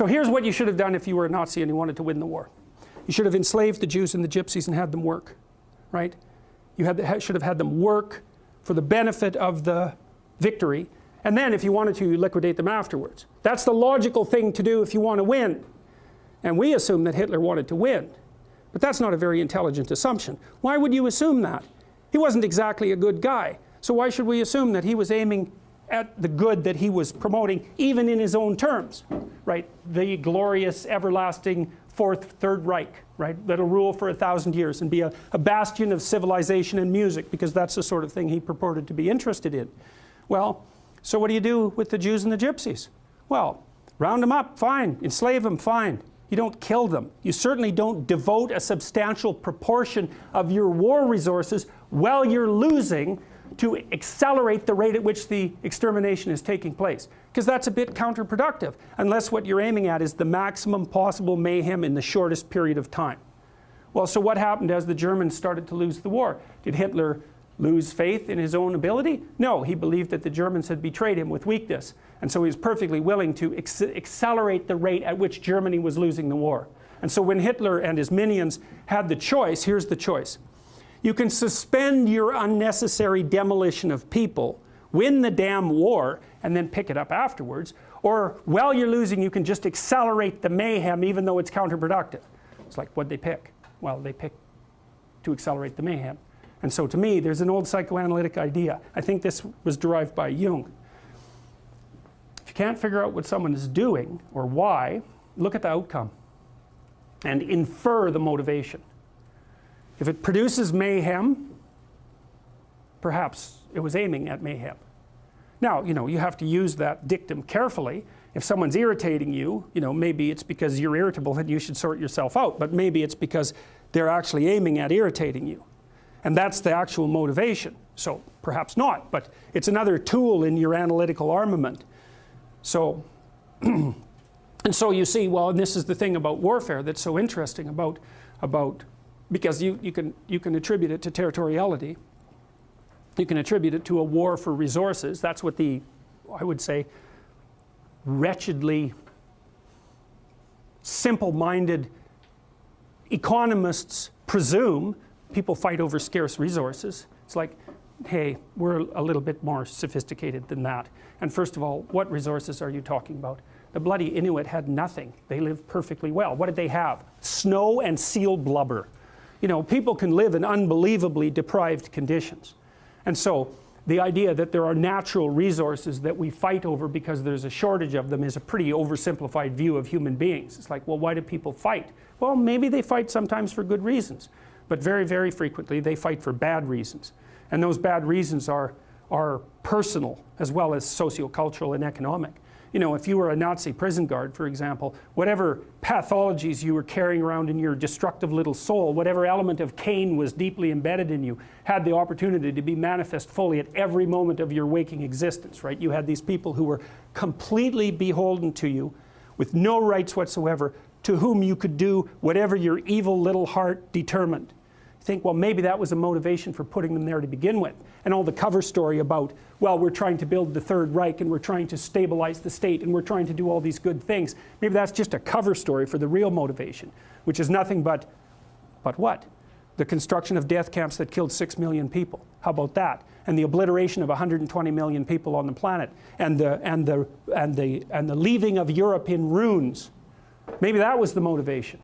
So here's what you should have done if you were a Nazi and you wanted to win the war. You should have enslaved the Jews and the Gypsies and had them work, right? You should have had them work for the benefit of the victory, and then if you wanted to, you liquidate them afterwards. That's the logical thing to do if you want to win. And we assume that Hitler wanted to win. But that's not a very intelligent assumption. Why would you assume that? He wasn't exactly a good guy. So why should we assume that he was aiming at the good that he was promoting, even in his own terms, right? The glorious, everlasting Third Reich, right? That'll rule for 1,000 years and be a bastion of civilization and music, because that's the sort of thing he purported to be interested in. Well, so what do you do with the Jews and the Gypsies? Well, round them up, fine. Enslave them, fine. You don't kill them. You certainly don't devote a substantial proportion of your war resources while you're losing to accelerate the rate at which the extermination is taking place, because that's a bit counterproductive, unless what you're aiming at is the maximum possible mayhem in the shortest period of time. Well, so what happened as the Germans started to lose the war? Did Hitler lose faith in his own ability? No, he believed that the Germans had betrayed him with weakness, and so he was perfectly willing to accelerate the rate at which Germany was losing the war. And so when Hitler and his minions had the choice, here's the choice. You can suspend your unnecessary demolition of people, win the damn war, and then pick it up afterwards. Or while you're losing, you can just accelerate the mayhem even though it's counterproductive. It's like, what'd they pick? Well, they picked to accelerate the mayhem. And so to me, there's an old psychoanalytic idea. I think this was derived by Jung. If you can't figure out what someone is doing or why, look at the outcome and infer the motivation. If it produces mayhem, perhaps it was aiming at mayhem. Now, you have to use that dictum carefully. If someone's irritating you, maybe it's because you're irritable and you should sort yourself out, but maybe it's because they're actually aiming at irritating you. And that's the actual motivation. So perhaps not, but it's another tool in your analytical armament. So, and so you see, well, and this is the thing about warfare that's so interesting about because you can attribute it to territoriality. You can attribute it to a war for resources. That's what the, I would say, wretchedly simple-minded economists presume. People fight over scarce resources. It's like, hey, we're a little bit more sophisticated than that. And first of all, what resources are you talking about? The bloody Inuit had nothing. They lived perfectly well. What did they have? Snow and seal blubber. People can live in unbelievably deprived conditions. And so the idea that there are natural resources that we fight over because there's a shortage of them is a pretty oversimplified view of human beings. It's like, well, why do people fight? Well, maybe they fight sometimes for good reasons, but very, very frequently they fight for bad reasons. And those bad reasons are personal as well as sociocultural and economic. If you were a Nazi prison guard, for example, whatever pathologies you were carrying around in your destructive little soul, whatever element of Cain was deeply embedded in you, had the opportunity to be manifest fully at every moment of your waking existence, right? You had these people who were completely beholden to you, with no rights whatsoever, to whom you could do whatever your evil little heart determined. Think, well, maybe that was a motivation for putting them there to begin with. And all the cover story about, well, we're trying to build the Third Reich and we're trying to stabilize the state and we're trying to do all these good things. Maybe that's just a cover story for the real motivation, which is nothing but what? The construction of death camps that killed 6 million people. How about that? And the obliteration of 120 million people on the planet, and the leaving of Europe in ruins. Maybe that was the motivation.